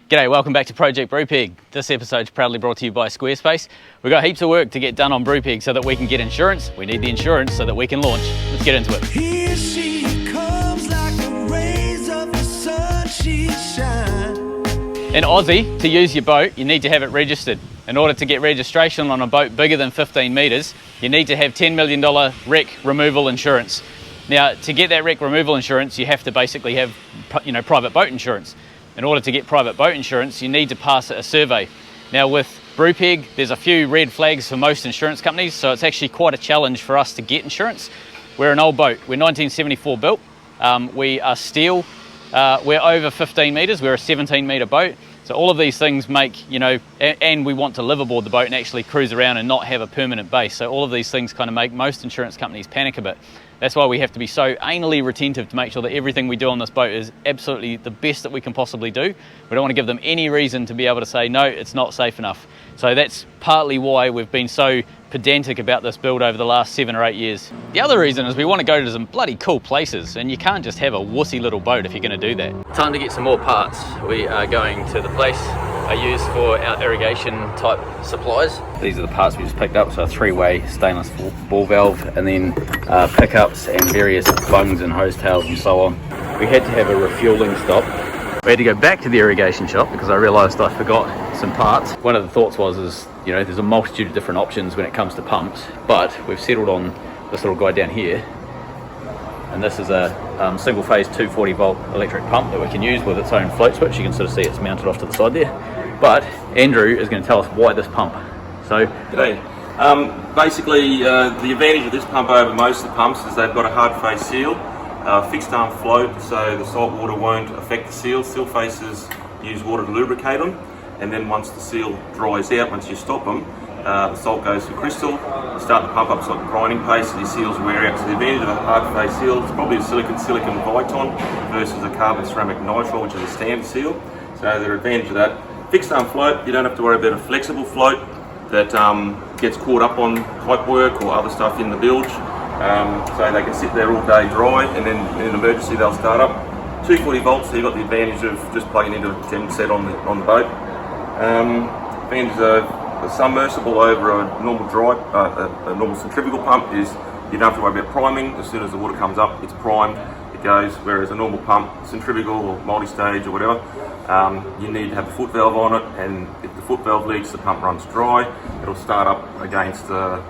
G'day, welcome back to Project Brupeg. This episode's proudly brought to you by Squarespace. We've got heaps of work to get done on Brupeg so that we can get insurance. We need the insurance so that we can launch. Let's get into it. Here she comes like the rays of the sun, she shines. In Aussie, to use your boat, you need to have it registered. In order to get registration on a boat bigger than 15 metres, you need to have $10 million wreck removal insurance. Now, to get that wreck removal insurance, you have to basically have, private boat insurance. In order to get private boat insurance, you need to pass a survey. Now with Brupeg, there's a few red flags for most insurance companies, so it's actually quite a challenge for us to get insurance. We're an old boat, we're 1974 built, we are steel, we're over 15 metres, we're a 17 metre boat. So all of these things make, and we want to live aboard the boat and actually cruise around and not have a permanent base. So all of these things kind of make most insurance companies panic a bit. That's why we have to be so anally retentive to make sure that everything we do on this boat is absolutely the best that we can possibly do. We don't want to give them any reason to be able to say, no, it's not safe enough. So that's partly why we've been so pedantic about this build over the last 7 or 8 years. The other reason is we want to go to some bloody cool places, and you can't just have a wussy little boat if you're going to do that. Time to get some more parts. We are going to the place I use for our irrigation type supplies. These are the parts we just picked up, so a 3-way stainless ball valve, and then pickups and various bungs and hose tails and so on. We had to have a refueling stop. We had to go back to the irrigation shop because I realised I forgot some parts. One of the thoughts was, there's a multitude of different options when it comes to pumps, but we've settled on this little guy down here. And this is a single phase 240 volt electric pump that we can use with its own float switch. You can sort of see it's mounted off to the side there. But Andrew is going to tell us why this pump. So, G'day. Basically, the advantage of this pump over most of the pumps is they've got a hard face seal, fixed arm float, so the salt water won't affect the seal. Seal faces use water to lubricate them, and then once the seal dries out, once you stop them, the salt goes to crystal, you start the pump up, it's like grinding paste, and your seals wear out. So the advantage of a hard face seal is probably a silicon Viton versus a carbon ceramic nitrile, which is a stamped seal. So the advantage of that. Fixed arm float, you don't have to worry about a flexible float that gets caught up on pipe work or other stuff in the bilge. So they can sit there all day dry, and then in an emergency they'll start up. 240 volts, so you've got the advantage of just plugging into a 10 set on the boat. Advantage of a submersible over a normal a normal centrifugal pump is you don't have to worry about priming. As soon as the water comes up, it's primed, it goes. Whereas a normal pump, centrifugal or multi-stage or whatever, you need to have a foot valve on it, and if the foot valve leaks, the pump runs dry. It'll start up against the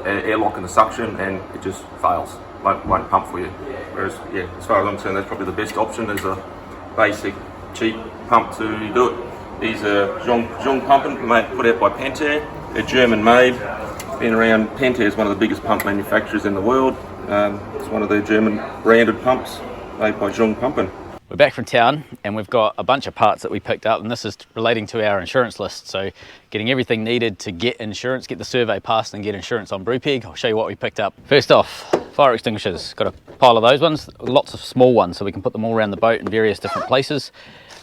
airlock and the suction, and it just fails. Won't pump for you. Whereas, as far as I'm concerned, that's probably the best option as a basic, cheap pump to do it. These are Jung pumping, put out by Pentair. They're German made. Been around. Pentair is one of the biggest pump manufacturers in the world. It's one of their German branded pumps made by Jung pumping. We're back from town and we've got a bunch of parts that we picked up, and this is relating to our insurance list. So getting everything needed to get insurance, get the survey passed and get insurance on Brupeg. I'll show you what we picked up. First off, fire extinguishers. Got a pile of those ones, lots of small ones, so we can put them all around the boat in various different places.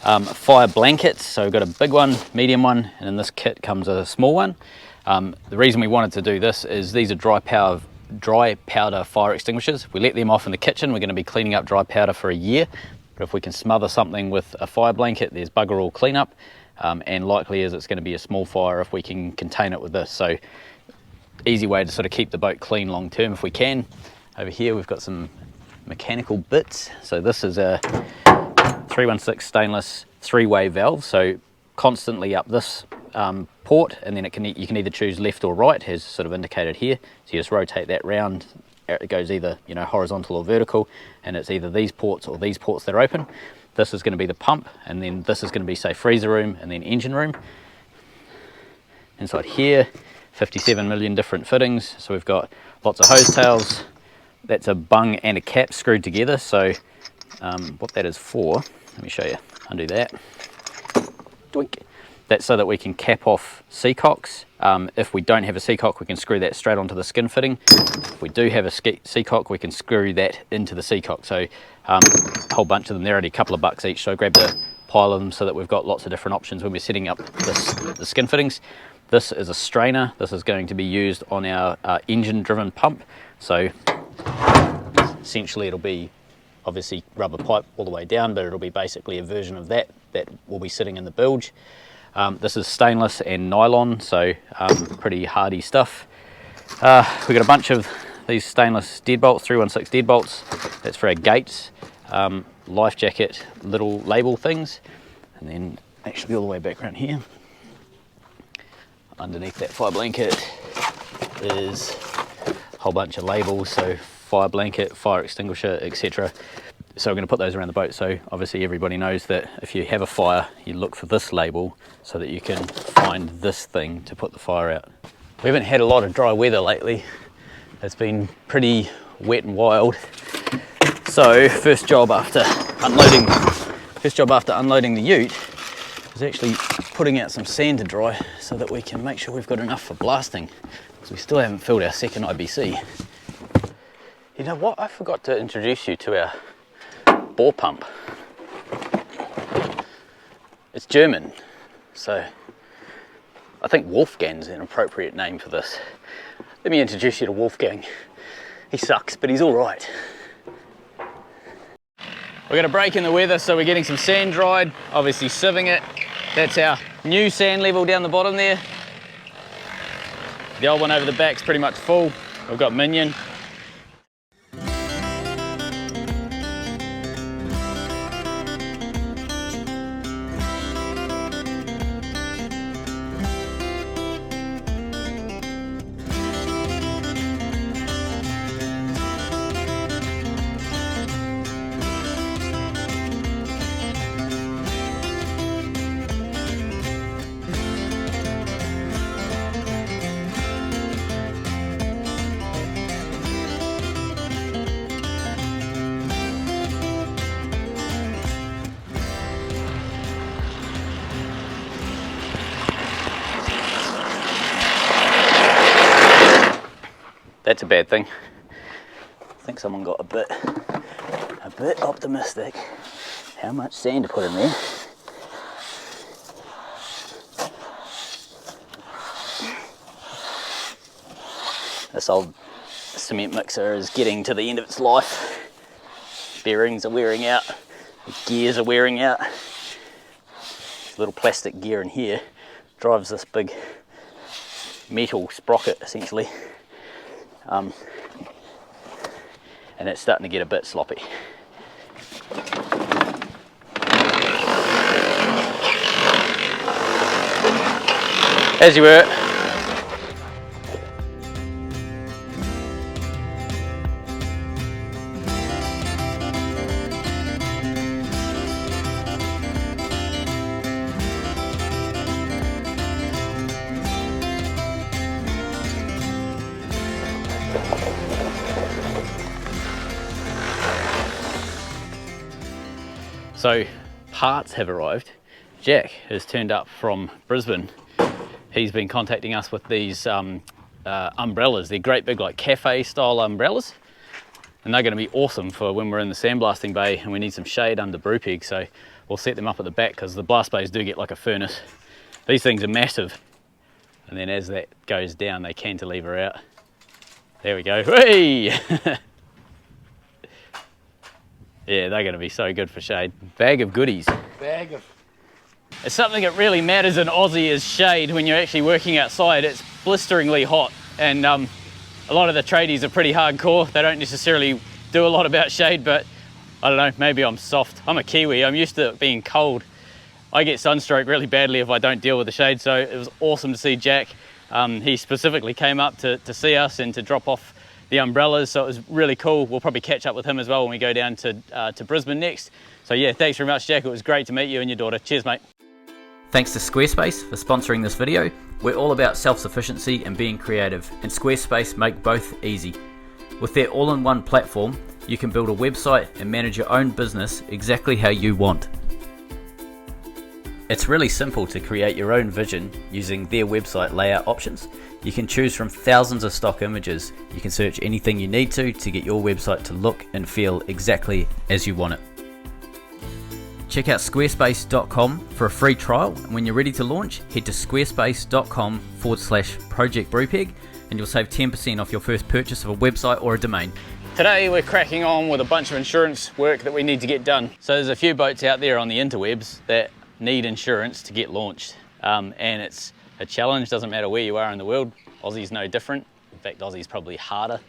Fire blankets, so we've got a big one, medium one, and in this kit comes a small one. The reason we wanted to do this is these are dry powder fire extinguishers. If we let them off in the kitchen, we're going to be cleaning up dry powder for a year. But if we can smother something with a fire blanket, there's bugger all cleanup, and likely is it's going to be a small fire if we can contain it with this. So easy way to sort of keep the boat clean long term if we can. Over here we've got some mechanical bits. So this is a 316 stainless 3-way valve, so constantly up this port, and then you can either choose left or right, as sort of indicated here. So you just rotate that round. It goes either horizontal or vertical, and it's either these ports or these ports that are open. This is going to be the pump, and then this is going to be, say, freezer room and then engine room. Inside here, 57 million different fittings. So we've got lots of hose tails. That's a bung and a cap screwed together. So what that is for, let me show you. Undo that. Doink. That's so that we can cap off Seacocks. If we don't have a Seacock, we can screw that straight onto the skin fitting. If we do have a Seacock, we can screw that into the Seacock. So a whole bunch of them, they're only a couple of bucks each. So grab the pile of them so that we've got lots of different options when we're setting up the skin fittings. This is a strainer. This is going to be used on our engine-driven pump. So essentially it'll be obviously rubber pipe all the way down, but it'll be basically a version of that that will be sitting in the bilge. This is stainless and nylon, so pretty hardy stuff. We've got a bunch of these stainless deadbolts, 316 deadbolts. That's for our gates, life jacket little label things, and then actually all the way back around here, underneath that fire blanket is a whole bunch of labels, so fire blanket, fire extinguisher, etc. So we're going to put those around the boat, so obviously everybody knows that if you have a fire, you look for this label so that you can find this thing to put the fire out. We haven't had a lot of dry weather lately. It's been pretty wet and wild. So first job after unloading the ute is actually putting out some sand to dry so that we can make sure we've got enough for blasting, because we still haven't filled our second IBC. You know what? I forgot to introduce you to our bore pump. It's German, so I think Wolfgang's an appropriate name for this. Let me introduce you to Wolfgang. He sucks, but he's all right. We're going to break in the weather, so we're getting some sand dried, obviously sieving it. That's our new sand level down the bottom there. The old one over the back's pretty much full. We've got Minion. That's a bad thing. I think someone got a bit optimistic how much sand to put in there. This old cement mixer is getting to the end of its life. Bearings are wearing out, the gears are wearing out. This little plastic gear in here drives this big metal sprocket essentially. And it's starting to get a bit sloppy. As you were. So parts have arrived. Jack has turned up from Brisbane. He's been contacting us with these umbrellas. They're great big like cafe style umbrellas, and they're going to be awesome for when we're in the sandblasting bay and we need some shade under Brupeg. So we'll set them up at the back because the blast bays do get like a furnace. These things are massive, and then as that goes down they cantilever out. There we go. Hey! Yeah, they're going to be so good for shade. Bag of goodies. It's something that really matters in Aussie is shade when you're actually working outside. It's blisteringly hot, and a lot of the tradies are pretty hardcore. They don't necessarily do a lot about shade, but I don't know, maybe I'm soft. I'm a Kiwi, I'm used to it being cold. I get sunstroke really badly if I don't deal with the shade, so it was awesome to see Jack. He specifically came up to see us and to drop off the umbrellas, so it was really cool. We'll probably catch up with him as well when we go down to Brisbane next. So yeah, thanks very much, Jack. It was great to meet you and your daughter. Cheers, mate. Thanks to Squarespace for sponsoring this video. We're all about self-sufficiency and being creative, and Squarespace make both easy. With their all-in-one platform, you can build a website and manage your own business exactly how you want. It's really simple to create your own vision using their website layout options. You can choose from thousands of stock images. You can search anything you need to get your website to look and feel exactly as you want it. Check out squarespace.com for a free trial, and when you're ready to launch, head to squarespace.com/Project Brupeg and you'll save 10% off your first purchase of a website or a domain. Today we're cracking on with a bunch of insurance work that we need to get done. So there's a few boats out there on the interwebs that need insurance to get launched, and it's a challenge. Doesn't matter where you are in the world. Aussie's no different. In fact, Aussie's probably harder.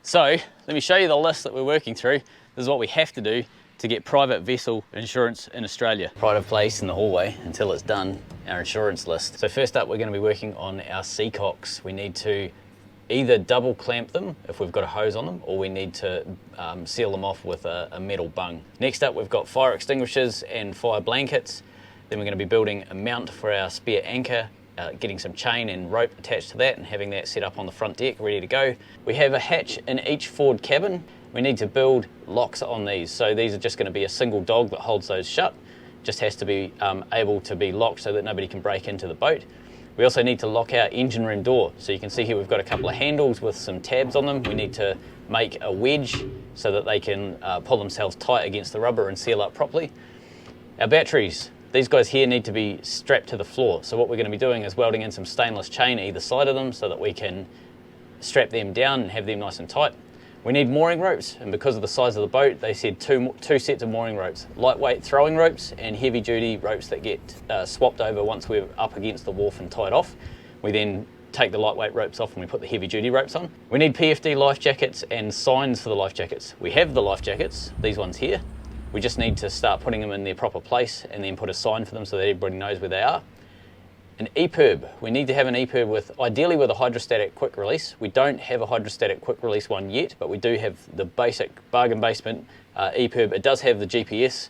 So let me show you the list that we're working through. This is what we have to do to get private vessel insurance in Australia. Pride of place in the hallway until it's done, our insurance list. So first up, we're going to be working on our Seacocks. We need to either double clamp them if we've got a hose on them, or we need to seal them off with a metal bung. Next up, we've got fire extinguishers and fire blankets. Then we're going to be building a mount for our spare anchor, getting some chain and rope attached to that and having that set up on the front deck ready to go. We have a hatch in each forward cabin. We need to build locks on these. So these are just going to be a single dog that holds those shut. Just has to be able to be locked so that nobody can break into the boat. We also need to lock our engine room door. So you can see here we've got a couple of handles with some tabs on them. We need to make a wedge so that they can pull themselves tight against the rubber and seal up properly. Our batteries. These guys here need to be strapped to the floor. So what we're going to be doing is welding in some stainless chain either side of them so that we can strap them down and have them nice and tight. We need mooring ropes, and because of the size of the boat, they said two sets of mooring ropes. Lightweight throwing ropes and heavy duty ropes that get swapped over once we're up against the wharf and tied off. We then take the lightweight ropes off and we put the heavy duty ropes on. We need PFD life jackets and signs for the life jackets. We have the life jackets, these ones here. We just need to start putting them in their proper place and then put a sign for them so that everybody knows where they are. An EPIRB. We need to have an EPIRB ideally with a hydrostatic quick release. We don't have a hydrostatic quick release one yet, but we do have the basic bargain basement EPIRB. It does have the GPS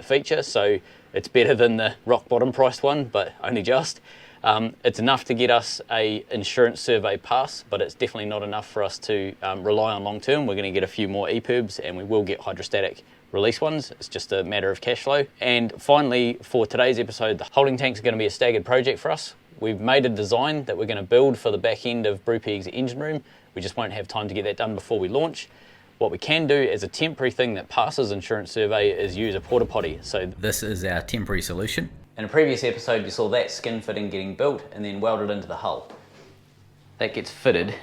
feature, so it's better than the rock bottom priced one, but only just. It's enough to get us a insurance survey pass, but it's definitely not enough for us to rely on long term. We're going to get a few more EPIRBs and we will get hydrostatic release ones. It's just a matter of cash flow. And finally, for today's episode, the holding tanks are going to be a staggered project for us. We've made a design that we're going to build for the back end of Brupeg's engine room. We just won't have time to get that done before we launch. What we can do as a temporary thing that passes insurance survey is use a porta potty. So this is our temporary solution. In a previous episode, you saw that skin fitting getting built and then welded into the hull. That gets fitted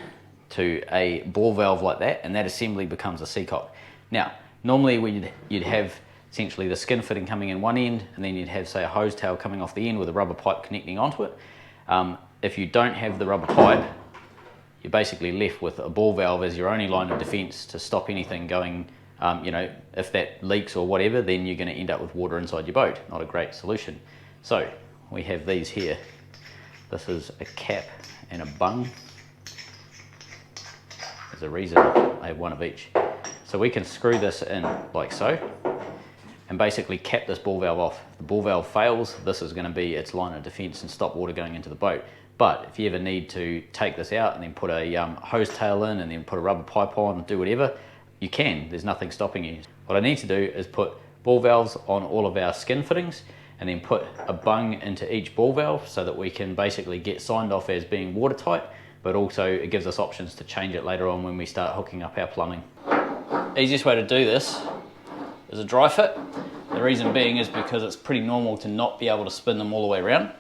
to a ball valve like that, and that assembly becomes a Seacock. Now, normally you'd have essentially the skin fitting coming in one end, and then you'd have, say, a hose tail coming off the end with a rubber pipe connecting onto it. If you don't have the rubber pipe, you're basically left with a ball valve as your only line of defense to stop anything going, if that leaks or whatever, then you're going to end up with water inside your boat. Not a great solution. So we have these here. This is a cap and a bung. There's a reason I have one of each. So we can screw this in like so and basically cap this ball valve off. If the ball valve fails, this is going to be its line of defense and stop water going into the boat. But if you ever need to take this out and then put a hose tail in and then put a rubber pipe on, do whatever, you can. There's nothing stopping you. What I need to do is put ball valves on all of our skin fittings and then put a bung into each ball valve so that we can basically get signed off as being watertight, but also it gives us options to change it later on when we start hooking up our plumbing. Easiest way to do this is a dry fit. The reason being is because it's pretty normal to not be able to spin them all the way around.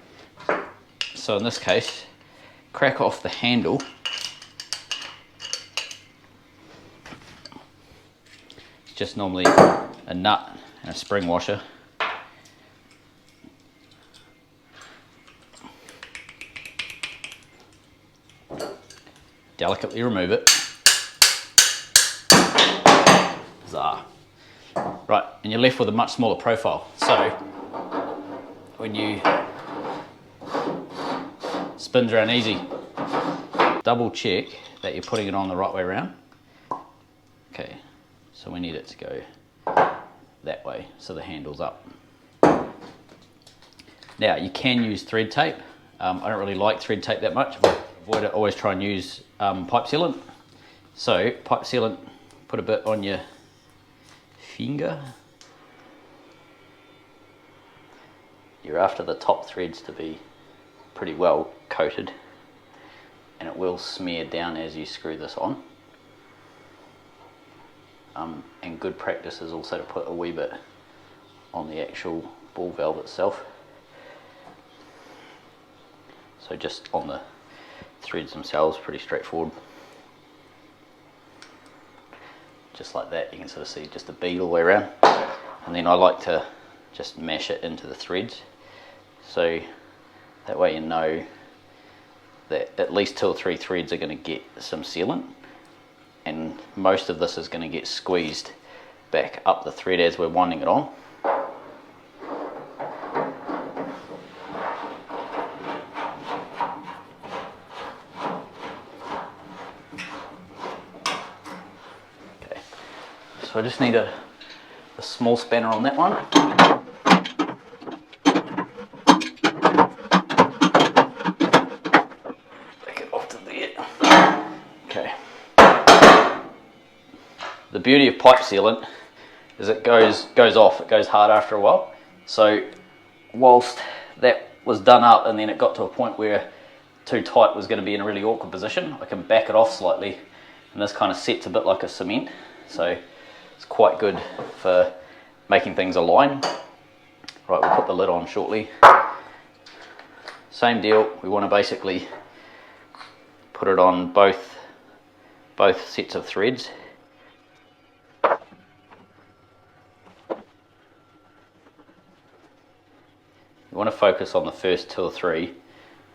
So in this case, crack off the handle. It's just normally a nut and a spring washer. Delicately remove it. Zah. Right, and you're left with a much smaller profile. So when you spins around easy, double check that you're putting it on the right way around. Okay, so we need it to go that way so the handle's up. Now you can use thread tape. I don't really like thread tape that much. Avoid it, always try and use pipe sealant. So pipe sealant, put a bit on your finger. You're after the top threads to be pretty well coated, and it will smear down as you screw this on. And good practice is also to put a wee bit on the actual ball valve itself. So just on the threads themselves, pretty straightforward. Just like that, you can sort of see just a bead all the way around. And then I like to just mash it into the threads. So that way you know that at least 2 or 3 threads are going to get some sealant, and most of this is going to get squeezed back up the thread as we're winding it on. Okay, so I just need a small spanner on that one. The beauty of pipe sealant is it goes off, it goes hard after a while. So whilst that was done up and then it got to a point where too tight was going to be in a really awkward position, I can back it off slightly, and this kind of sets a bit like a cement. So it's quite good for making things align. Right, we'll put the lid on shortly. Same deal, we want to basically put it on both sets of threads. You want to focus on the first 2 or 3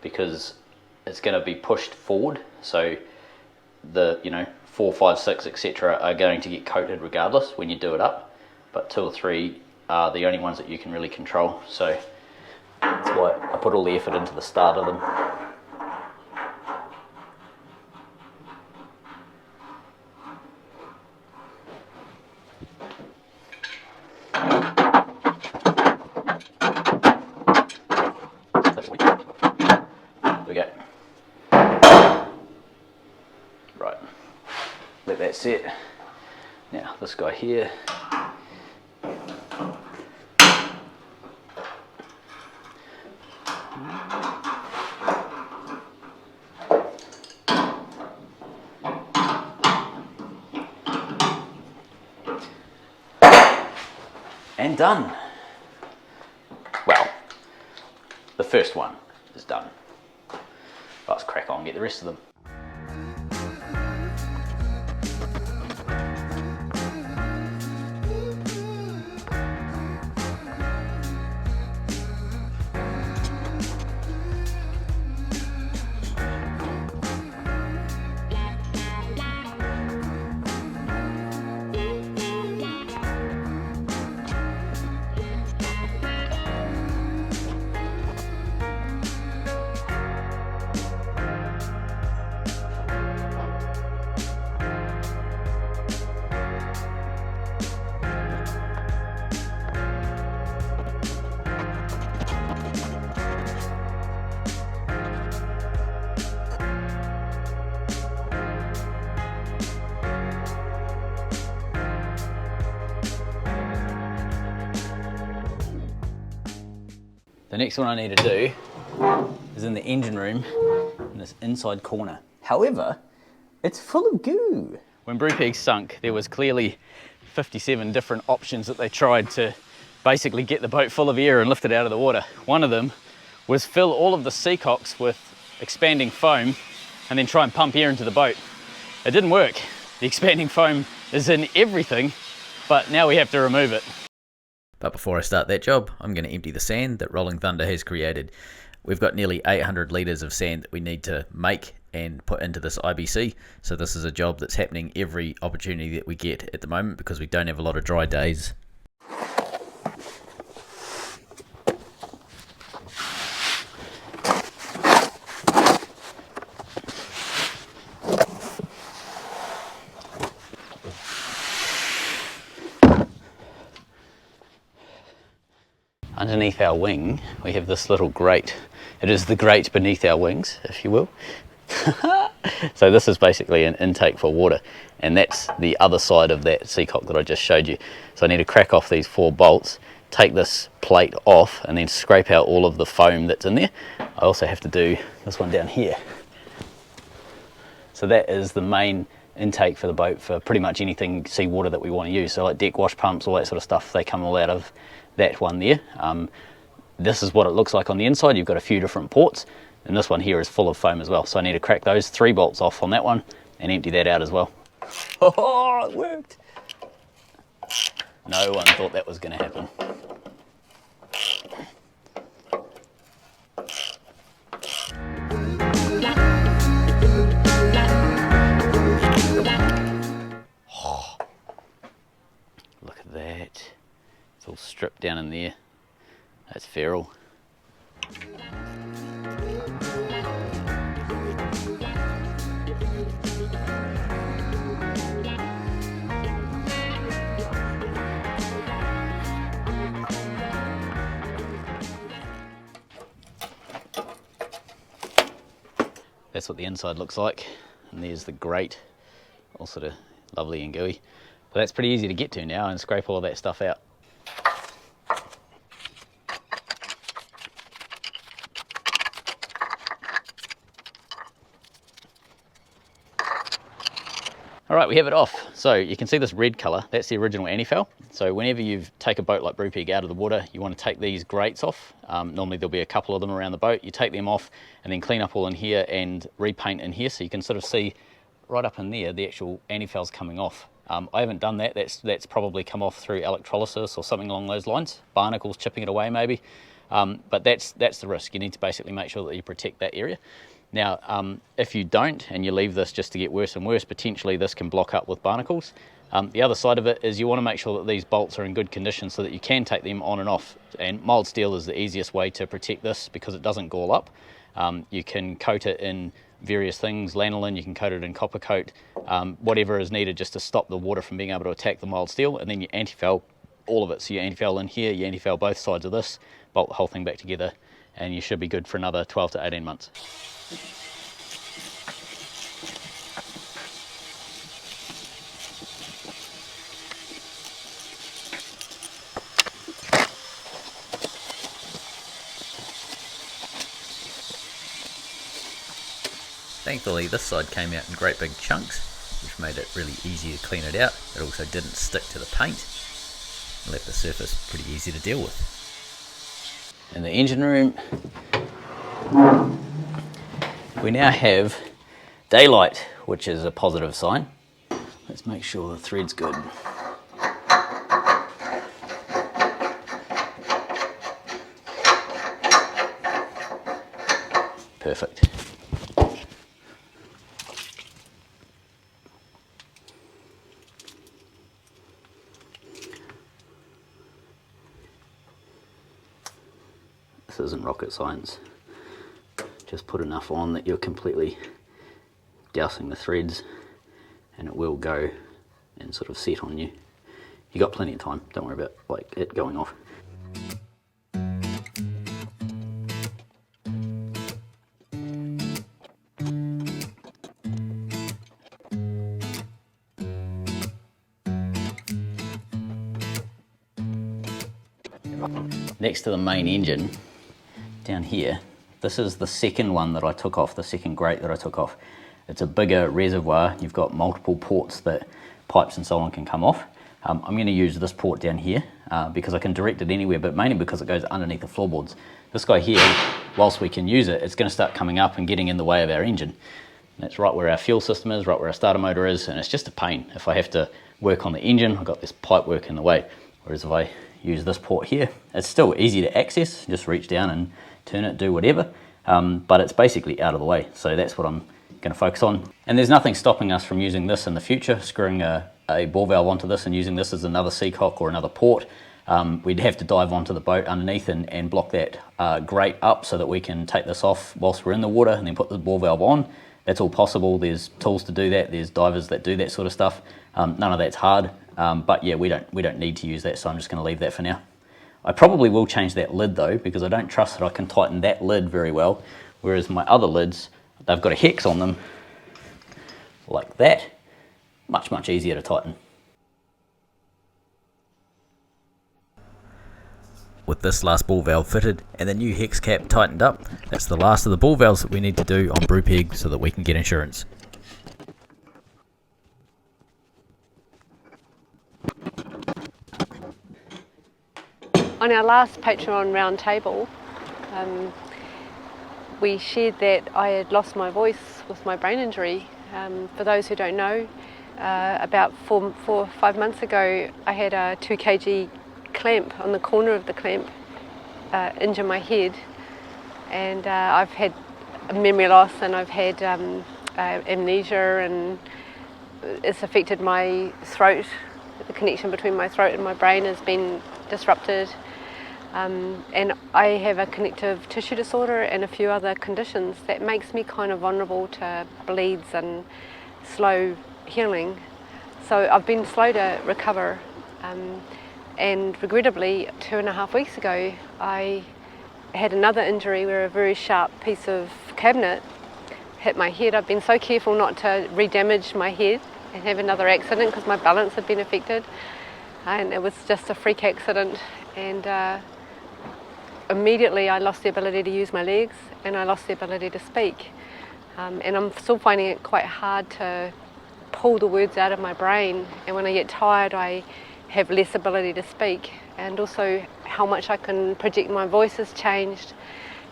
because it's going to be pushed forward, so the 4, 5, 6 etc. are going to get coated regardless when you do it up, but 2 or 3 are the only ones that you can really control, so that's why I put all the effort into the start of them. Let that set. Now this guy here, and done. Well, the first one is done. Let's crack on and get the rest of them. The next one I need to do is in the engine room in this inside corner. However, it's full of goo. When Brupeg sunk, there was clearly 57 different options that they tried to basically get the boat full of air and lift it out of the water. One of them was fill all of the Seacocks with expanding foam and then try and pump air into the boat. It didn't work. The expanding foam is in everything, but now we have to remove it. But before I start that job, I'm going to empty the sand that Rolling Thunder has created. We've got nearly 800 litres of sand that we need to make and put into this IBC. So this is a job that's happening every opportunity that we get at the moment because we don't have a lot of dry days. Underneath our wing, we have this little grate. It is the grate beneath our wings, if you will. So this is basically an intake for water, and that's the other side of that Seacock that I just showed you. So I need to crack off these 4 bolts, take this plate off, and then scrape out all of the foam that's in there. I also have to do this one down here. So that is the main intake for the boat for pretty much anything seawater that we want to use. So like deck wash pumps, all that sort of stuff, they come all out of that one there. This is what it looks like on the inside. You've got a few different ports, and this one here is full of foam as well. So I need to crack those 3 bolts off on that one and empty that out as well. Oh, it worked. No one thought that was going to happen. down in there. That's feral. That's what the inside looks like, and there's the grate, all sort of lovely and gooey. But that's pretty easy to get to now and scrape all of that stuff out. Alright, we have it off. So you can see this red colour, that's the original antifoul. So whenever you take a boat like Brupeg out of the water, you want to take these grates off. Normally there'll be a couple of them around the boat. You take them off and then clean up all in here and repaint in here, so you can sort of see right up in there the actual antifouls coming off. I haven't done that. That's probably come off through electrolysis or something along those lines. Barnacles chipping it away maybe. But that's the risk. You need to basically make sure that you protect that area. Now, if you don't and you leave this just to get worse and worse, potentially this can block up with barnacles. The other side of it is you want to make sure that these bolts are in good condition so that you can take them on and off. And mild steel is the easiest way to protect this because it doesn't gall up. You can coat it in various things, lanolin, you can coat it in copper coat, whatever is needed just to stop the water from being able to attack the mild steel, and then you antifoul all of it. So you antifoul in here, you antifoul both sides of this, bolt the whole thing back together, and you should be good for another 12 to 18 months. Thankfully this side came out in great big chunks, which made it really easy to clean it out. It also didn't stick to the paint and left the surface pretty easy to deal with. In the engine room, we now have daylight, which is a positive sign. Let's make sure the thread's good. Perfect. This isn't rocket science. Just put enough on that you're completely dousing the threads and it will go and sort of set on you. You got plenty of time, don't worry about like it going off. Next to the main engine, down here, this is the second one that I took off, the second grate that I took off. It's a bigger reservoir. You've got multiple ports that pipes and so on can come off. I'm going to use this port down here because I can direct it anywhere, but mainly because it goes underneath the floorboards. This guy here, whilst we can use it, it's going to start coming up and getting in the way of our engine. And that's right where our fuel system is, right where our starter motor is, and it's just a pain. If I have to work on the engine, I've got this pipe work in the way. Whereas if I use this port here, it's still easy to access, just reach down and turn it, do whatever, but it's basically out of the way. So that's what I'm going to focus on. And there's nothing stopping us from using this in the future, screwing a ball valve onto this and using this as another Seacock or another port. We'd have to dive onto the boat underneath and block that grate up so that we can take this off whilst we're in the water and then put the ball valve on. That's all possible. There's tools to do that. There's divers that do that sort of stuff. None of that's hard. But yeah, we don't need to use that, so I'm just going to leave that for now. I probably will change that lid though, because I don't trust that I can tighten that lid very well, whereas my other lids, they've got a hex on them like that. Much easier to tighten. With this last ball valve fitted and the new hex cap tightened up, that's the last of the ball valves that we need to do on Brupeg so that we can get insurance. On our last Patreon round table, we shared that I had lost my voice with my brain injury. For those who don't know, about 4 or 5 months ago, I had a 2 kg clamp on the corner of the clamp injure my head, and I've had memory loss and I've had amnesia, and it's affected my throat. The connection between my throat and my brain has been disrupted. And I have a connective tissue disorder and a few other conditions that makes me kind of vulnerable to bleeds and slow healing. So I've been slow to recover, and regrettably 2.5 weeks ago I had another injury where a very sharp piece of cabinet hit my head. I've been so careful not to re-damage my head and have another accident because my balance had been affected, and it was just a freak accident, and immediately I lost the ability to use my legs and I lost the ability to speak, and I'm still finding it quite hard to pull the words out of my brain, and when I get tired I have less ability to speak, and also how much I can project my voice has changed,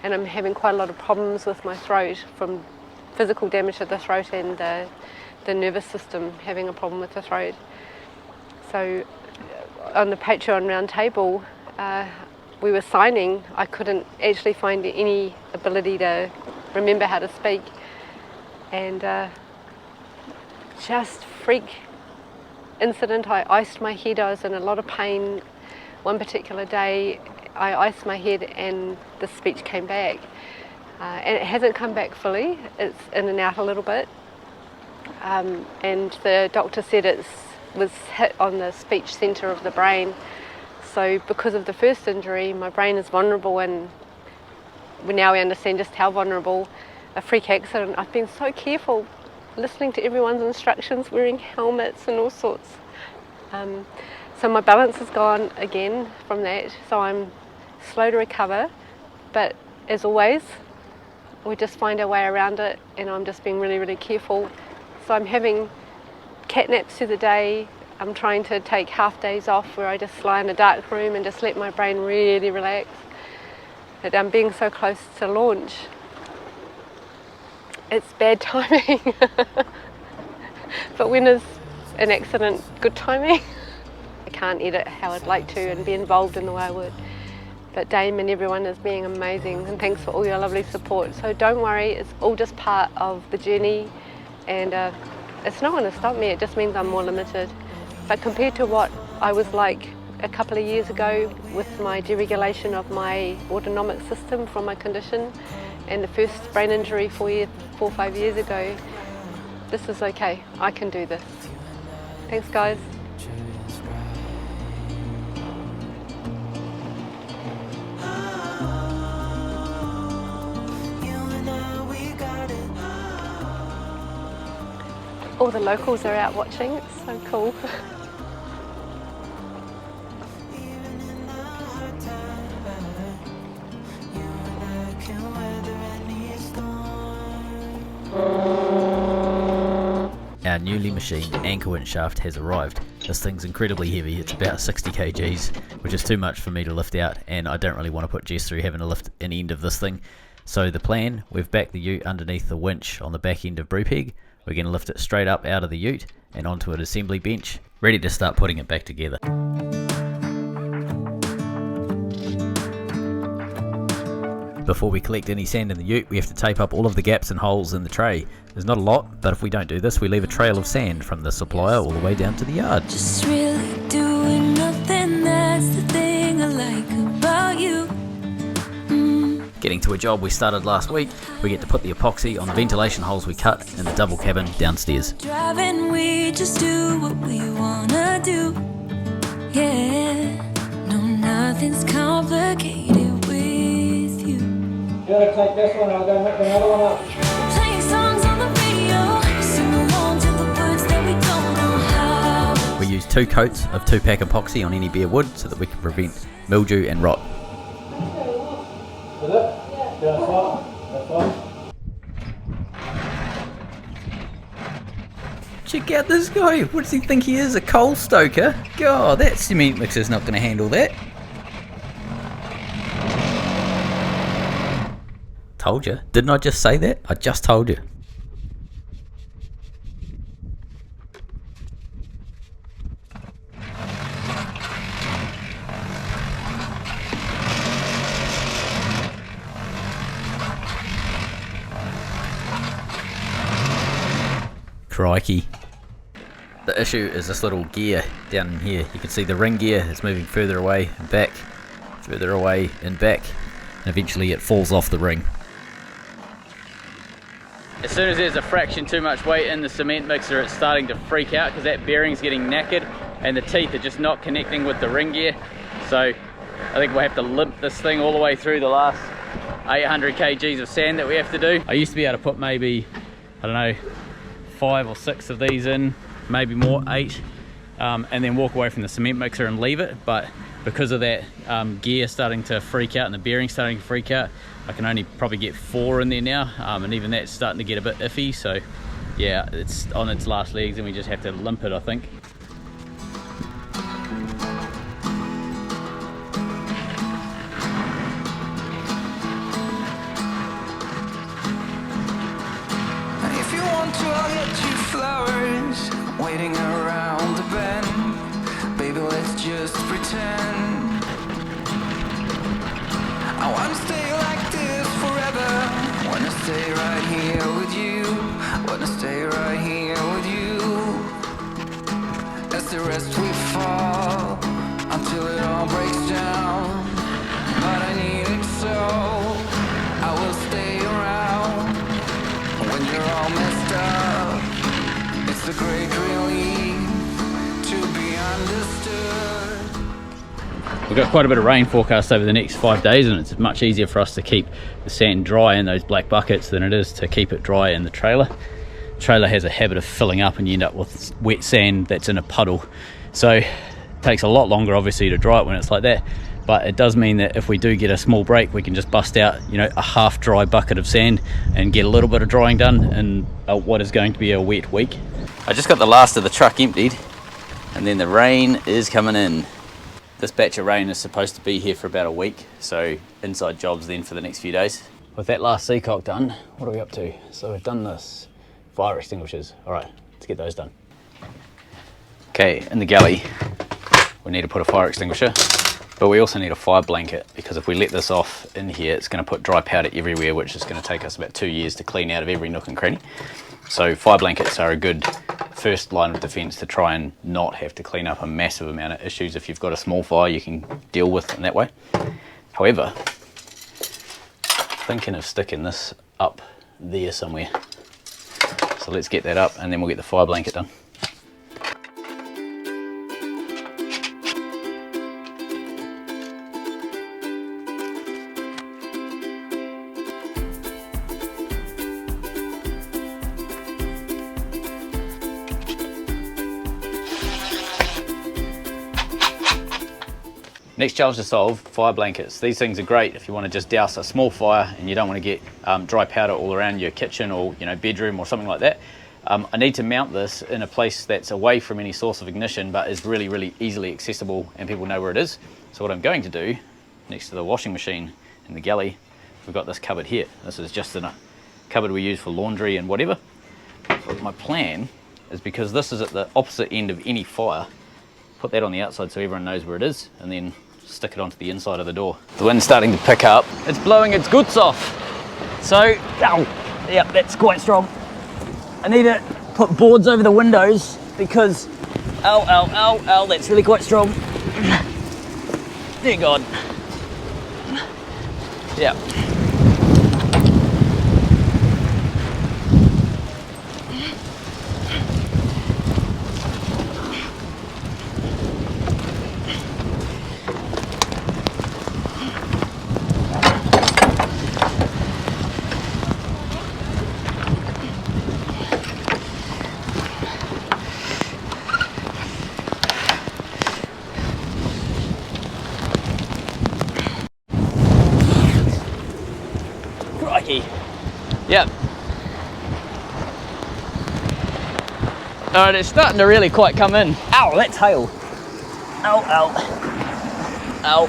and I'm having quite a lot of problems with my throat from physical damage to the throat and the nervous system having a problem with the throat. So on the Patreon round table we were signing, I couldn't actually find any ability to remember how to speak, and just freak incident. I iced my head. I was in a lot of pain one particular day. I iced my head and the speech came back, and it hasn't come back fully. It's in and out a little bit, and the doctor said it was hit on the speech centre of the brain. So because of the first injury, my brain is vulnerable, and now we understand just how vulnerable. A freak accident, I've been so careful listening to everyone's instructions, wearing helmets and all sorts. So my balance has gone again from that, so I'm slow to recover, but as always we just find our way around it, and I'm just being really, really careful. So I'm having cat naps through the day. I'm trying to take half days off where I just lie in a dark room and just let my brain really relax. But I'm being so close to launch, it's bad timing. But when is an accident good timing? I can't edit how I'd like to and be involved in the way I would. But Dame and everyone is being amazing, and thanks for all your lovely support. So don't worry, it's all just part of the journey, and it's not going to stop me. It just means I'm more limited. But compared to what I was like a couple of years ago with my deregulation of my autonomic system from my condition, and the first brain injury 4 or 5 years ago, this is okay. I can do this. Thanks, guys. All the locals are out watching. It's so cool. Our newly machined anchor winch shaft has arrived. This thing's incredibly heavy. It's about 60 kgs, which is too much for me to lift out, and I don't really want to put Jess through having to lift an end of this thing. So the plan, we've backed the ute underneath the winch on the back end of Brupeg. We're going to lift it straight up out of the ute and onto an assembly bench, ready to start putting it back together. Before we collect any sand in the ute, we have to tape up all of the gaps and holes in the tray. There's not a lot, but if we don't do this, we leave a trail of sand from the supplier all the way down to the yard. Just really doing nothing, that's the thing I like about you. Getting to a job we started last week, we get to put the epoxy on the ventilation holes we cut in the double cabin downstairs. Driving, we just do what we wanna do. Yeah, no, nothing's complicated with you. You gotta take this one, I'll go hook another one up. Playing songs on the radio, sing along to the words that we don't know how. We use 2 coats of 2-pack epoxy on any bare wood so that we can prevent mildew and rot. Is it? Yeah. That's fine. Check out this guy. What does he think he is? A coal stoker? God, that cement mixer's not going to handle that. Told you. Didn't I just say that? I just told you. Crikey. The issue is this little gear down in here. You can see the ring gear is moving further away and back further away and back, and eventually it falls off the ring. As soon as there's a fraction too much weight in the cement mixer, it's starting to freak out because that bearing's getting knackered and the teeth are just not connecting with the ring gear. So I think we'll have to limp this thing all the way through the last 800 kgs of sand that we have to do. I used to be able to put maybe, I don't know, 5 or 6 of these in, maybe more, 8, and then walk away from the cement mixer and leave it. But because of that gear starting to freak out and the bearing starting to freak out, I can only probably get 4 in there now, and even that's starting to get a bit iffy. So yeah, it's on its last legs and we just have to limp it, I think. If you want to, I'll get you flowers waiting around the bend. Baby, let's just pretend. I wanna stay like this forever. Wanna stay right here with you. Wanna stay right here with you. As the rest we fall until it all breaks down. But I need it so I will stay around when you're all messed up. It's a great relief to be understood. We've got quite a bit of rain forecast over the next 5 days, and it's much easier for us to keep the sand dry in those black buckets than it is to keep it dry in the trailer. The trailer has a habit of filling up and you end up with wet sand that's in a puddle. So it takes a lot longer obviously to dry it when it's like that, but it does mean that if we do get a small break, we can just bust out, you know, a half dry bucket of sand and get a little bit of drying done in what is going to be a wet week. I just got the last of the truck emptied and then the rain is coming in. This batch of rain is supposed to be here for about a week, so inside jobs then for the next few days. With that last Seacock done, what are we up to? So we've done this, fire extinguishers. All right, let's get those done. Okay, in the galley, we need to put a fire extinguisher, but we also need a fire blanket, because if we let this off in here, it's gonna put dry powder everywhere, which is gonna take us about 2 years to clean out of every nook and cranny. So fire blankets are a good first line of defense to try and not have to clean up a massive amount of issues. If you've got a small fire, you can deal with in that way. However, thinking of sticking this up there somewhere. So let's get that up and then we'll get the fire blanket done. Next challenge to solve, fire blankets. These things are great if you want to just douse a small fire and you don't want to get dry powder all around your kitchen or bedroom or something like that. I need to mount this in a place that's away from any source of ignition but is really, really easily accessible and people know where it is. So what I'm going to do, next to the washing machine in the galley, we've got this cupboard here. This is just in a cupboard we use for laundry and whatever. But my plan is, because this is at the opposite end of any fire, put that on the outside so everyone knows where it is, and then stick it onto the inside of the door. The wind's starting to pick up. It's blowing its guts off. So, ow, yep, that's quite strong. I need to put boards over the windows because, ow, that's really quite strong. Dear God. Yeah. Yep. Alright, it's starting to really quite come in. Ow, that's hail. Ow, ow. Ow.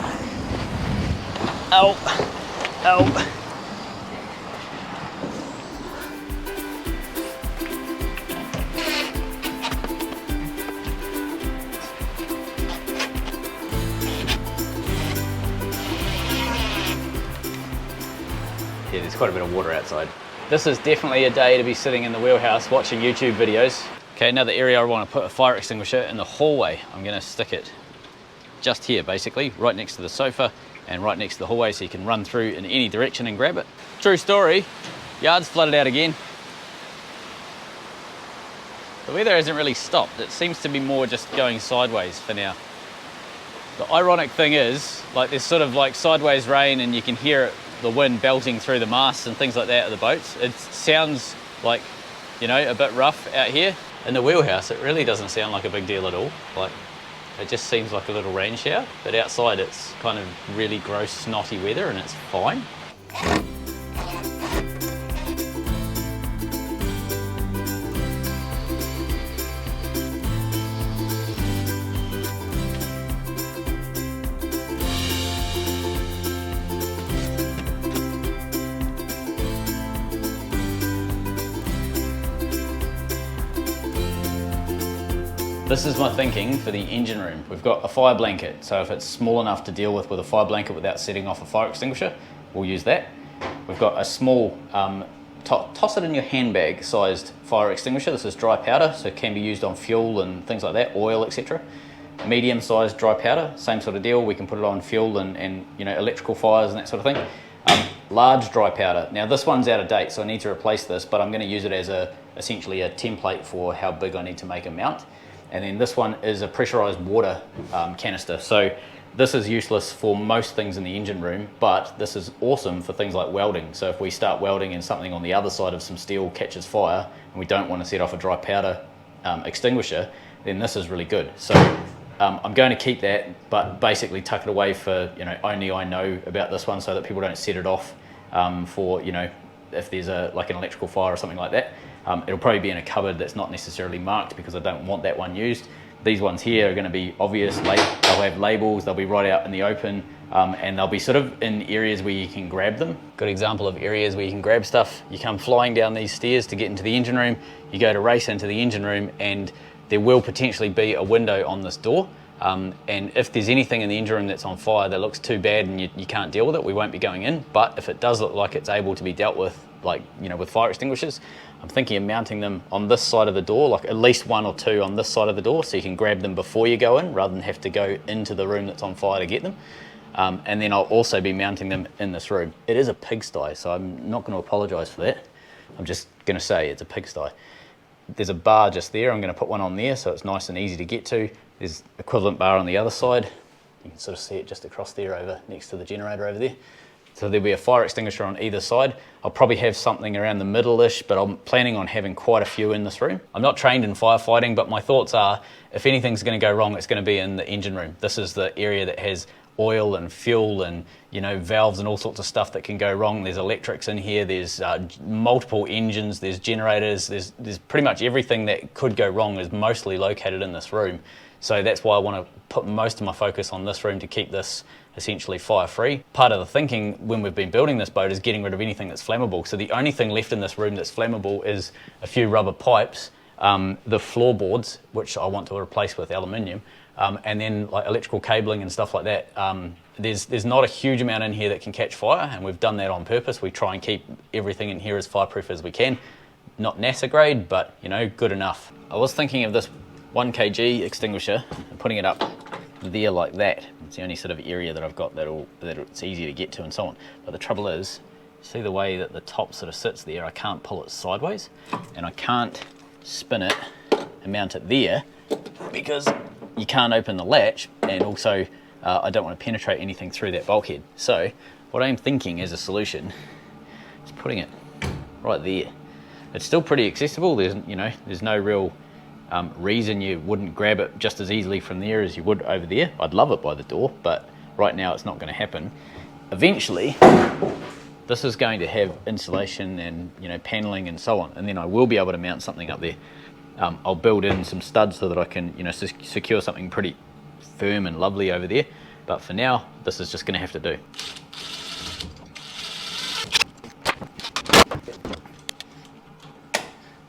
Ow. Ow. Yeah, there's quite a bit of water outside. This is definitely a day to be sitting in the wheelhouse watching YouTube videos. Okay, another area I want to put a fire extinguisher in the hallway. I'm going to stick it just here, basically, right next to the sofa. and right next to the hallway so you can run through in any direction and grab it. True story, yard's flooded out again. The weather hasn't really stopped. It seems to be more just going sideways for now. The ironic thing is, like, there's sort of like sideways rain and you can hear it, the wind belting through the masts and things like that of the boats. It sounds like, you know, a bit rough out here. In the wheelhouse, it really doesn't sound like a big deal at all. Like, it just seems like a little rain shower, but outside it's kind of really gross, snotty weather and it's fine. This is my thinking for the engine room. We've got a fire blanket, so if it's small enough to deal with a fire blanket without setting off a fire extinguisher, we'll use that. We've got a small, toss it in your handbag sized fire extinguisher. This is dry powder, so it can be used on fuel and things like that, oil, etc. Medium sized dry powder, same sort of deal. We can put it on fuel and you know, electrical fires and that sort of thing. Large dry powder. Now this one's out of date, so I need to replace this, but I'm going to use it as essentially a template for how big I need to make a mount. And then this one is a pressurized water canister. So this is useless for most things in the engine room, but this is awesome for things like welding. So if we start welding and something on the other side of some steel catches fire and we don't want to set off a dry powder extinguisher, then this is really good. So I'm going to keep that, but basically tuck it away for, you know, only I know about this one so that people don't set it off for, you know, if there's like an electrical fire or something like that. It'll probably be in a cupboard that's not necessarily marked because I don't want that one used. These ones here are going to be obvious. They'll have labels, they'll be right out in the open, and they'll be sort of in areas where you can grab them. Good example of areas where you can grab stuff. You come flying down these stairs to get into the engine room, you go to race into the engine room, and there will potentially be a window on this door. And if there's anything in the engine room that's on fire that looks too bad and you can't deal with it, we won't be going in. But if it does look like it's able to be dealt with, like, you know, with fire extinguishers, I'm thinking of mounting them on this side of the door, like at least one or two on this side of the door, so you can grab them before you go in rather than have to go into the room that's on fire to get them. And then I'll also be mounting them in this room. It is a pigsty, so I'm not going to apologise for that. I'm just going to say it's a pigsty. There's a bar just there. I'm going to put one on there so it's nice and easy to get to. There's equivalent bar on the other side. You can sort of see it just across there over next to the generator over there. So there'll be a fire extinguisher on either side. I'll probably have something around the middle-ish, but I'm planning on having quite a few in this room. I'm not trained in firefighting, but my thoughts are, if anything's going to go wrong, it's going to be in the engine room. This is the area that has oil and fuel and, you know, valves and all sorts of stuff that can go wrong. There's electrics in here, there's multiple engines, there's generators, there's pretty much everything that could go wrong is mostly located in this room. So that's why I want to put most of my focus on this room to keep this essentially fire-free. Part of the thinking when we've been building this boat is getting rid of anything that's flammable. So the only thing left in this room that's flammable is a few rubber pipes, the floorboards, which I want to replace with aluminium, and then like electrical cabling and stuff like that. There's not a huge amount in here that can catch fire, and we've done that on purpose. We try and keep everything in here as fireproof as we can. Not NASA grade, but, you know, good enough. I was thinking of this 1 kg extinguisher and putting it up there like that. It's the only sort of area that I've got that it's easy to get to and so on. But the trouble is, see the way that the top sort of sits there, I can't pull it sideways and I can't spin it and mount it there because you can't open the latch, and also I don't want to penetrate anything through that bulkhead. So what I'm thinking as a solution is putting it right there. It's still pretty accessible. There's no real reason you wouldn't grab it just as easily from there as you would over there. I'd love it by the door, but right now it's not going to happen. Eventually, this is going to have insulation and, you know, paneling and so on, and then I will be able to mount something up there. I'll build in some studs so that I can, you know, secure something pretty firm and lovely over there. But for now, this is just going to have to do.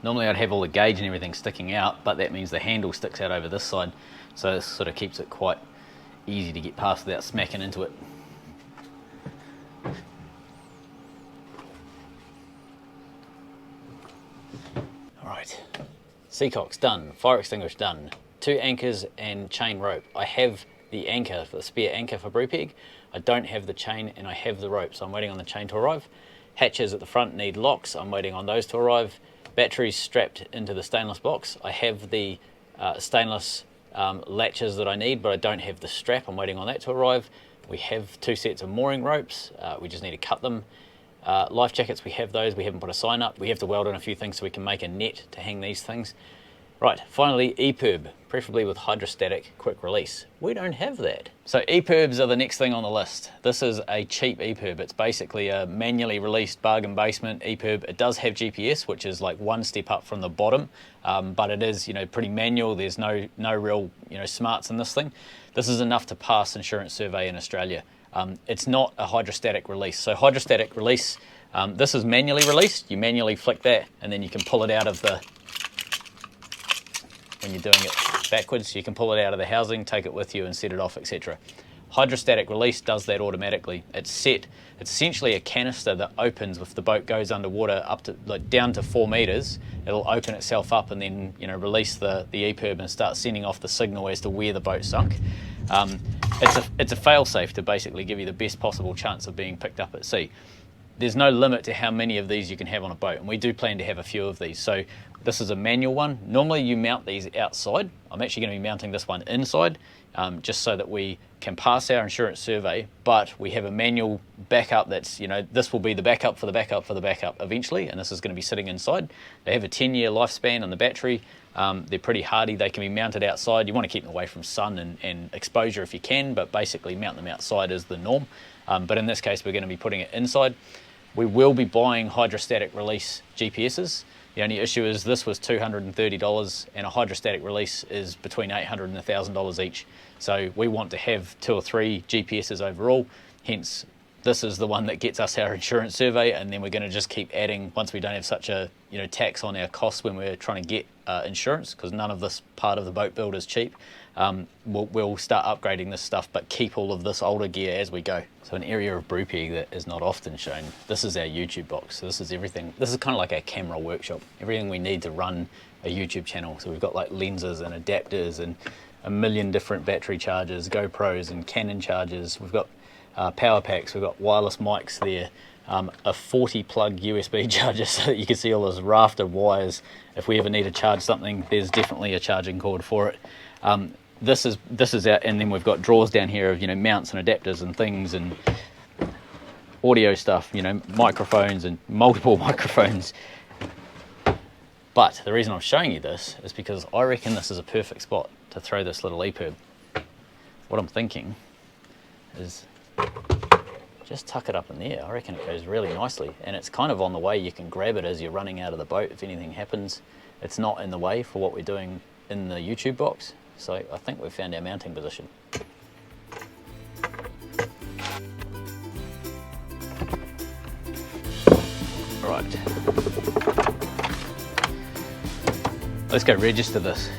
Normally I'd have all the gauge and everything sticking out, but that means the handle sticks out over this side, so this sort of keeps it quite easy to get past without smacking into it. Alright, Seacocks done, fire extinguisher done, 2 anchors and chain rope. I have the anchor, for the spare anchor for Brupeg. I don't have the chain and I have the rope, so I'm waiting on the chain to arrive. Hatches at the front need locks, I'm waiting on those to arrive. Batteries strapped into the stainless box. I have the stainless latches that I need, but I don't have the strap. I'm waiting on that to arrive. We have 2 sets of mooring ropes. We just need to cut them. Life jackets, we have those. We haven't put a sign up. We have to weld in a few things so we can make a net to hang these things. Right, finally EPIRB, preferably with hydrostatic quick release. We don't have that. So EPIRBs are the next thing on the list. This is a cheap EPIRB. It's basically a manually released bargain basement EPIRB. It does have GPS, which is like one step up from the bottom, but it is, you know, pretty manual. There's no real, you know, smarts in this thing. This is enough to pass insurance survey in Australia. It's not a hydrostatic release. So hydrostatic release, this is manually released. You manually flick that and then you can pull it out of the, when you're doing it backwards, you can pull it out of the housing, take it with you and set it off, etc. Hydrostatic release does that automatically. It's set, it's essentially a canister that opens if the boat goes underwater up to, like, down to 4 meters. It'll open itself up and then, you know, release the EPIRB and start sending off the signal as to where the boat sunk. It's a fail-safe to basically give you the best possible chance of being picked up at sea. There's no limit to how many of these you can have on a boat, and we do plan to have a few of these. So this is a manual one. Normally you mount these outside. I'm actually going to be mounting this one inside, just so that we can pass our insurance survey, but we have a manual backup that's, you know, this will be the backup for the backup for the backup eventually, and this is going to be sitting inside. They have a 10-year lifespan on the battery. They're pretty hardy. They can be mounted outside. You want to keep them away from sun and exposure if you can, but basically mount them outside is the norm. But in this case, we're going to be putting it inside. We will be buying hydrostatic release GPSs. The only issue is this was $230 and a hydrostatic release is between $800 and $1,000 each. So we want to have 2 or 3 GPSs overall, hence this is the one that gets us our insurance survey, and then we're going to just keep adding once we don't have such a, you know, tax on our costs when we're trying to get insurance, because none of this part of the boat build is cheap. We'll start upgrading this stuff, but keep all of this older gear as we go. So an area of Brupeg that is not often shown, this is our YouTube box. So this is everything. This is kind of like our camera workshop. Everything we need to run a YouTube channel. So we've got like lenses and adapters and a million different battery chargers, GoPros and Canon chargers. We've got power packs, we've got wireless mics there, a 40 plug USB charger so that you can see all this raft of wires. If we ever need to charge something, there's definitely a charging cord for it. This is out, and then we've got drawers down here of, you know, mounts and adapters and things and audio stuff, you know, microphones and multiple microphones. But the reason I'm showing you this is because I reckon this is a perfect spot to throw this little EPIRB. What I'm thinking is just tuck it up in there. I reckon it goes really nicely, and it's kind of on the way. You can grab it as you're running out of the boat if anything happens. It's not in the way for what we're doing in the YouTube box. So I think we've found our mounting position. Right, let's go register this.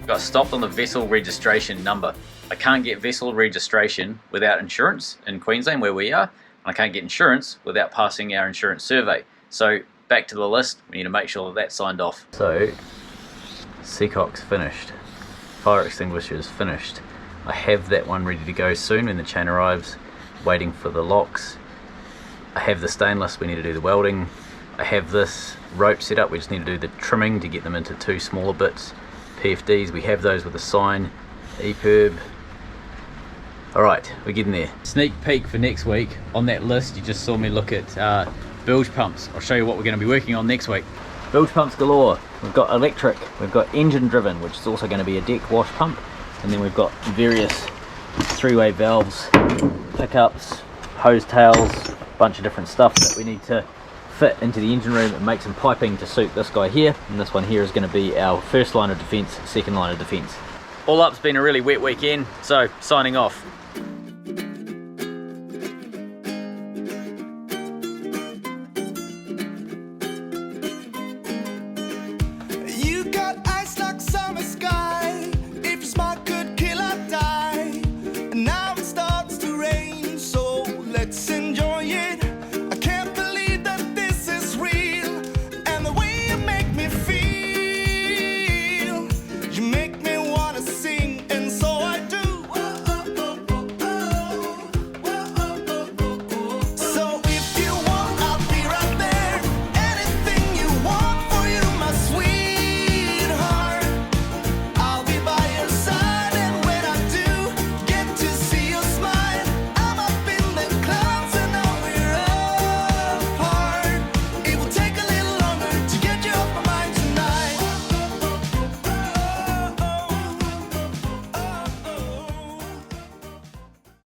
Got stopped on the vessel registration number. I can't get vessel registration without insurance in Queensland where we are, and I can't get insurance without passing our insurance survey. So back to the list, we need to make sure that that's signed off. So Seacocks finished, fire extinguishers finished. I have that one ready to go soon when the chain arrives, waiting for the locks. I have the stainless, we need to do the welding. I have this rope set up, we just need to do the trimming to get them into 2 smaller bits. PFDs, we have those with a sign. EPIRB. Alright, we're getting there. Sneak peek for next week. On that list, you just saw me look at bilge pumps. I'll show you what we're going to be working on next week. Bilge pumps galore. We've got electric, we've got engine driven, which is also going to be a deck wash pump, and then we've got various 3-way valves, pickups, hose tails, a bunch of different stuff that we need to fit into the engine room and make some piping to suit this guy here, and this one here is going to be our first line of defence, second line of defence. All up's been a really wet weekend, so signing off.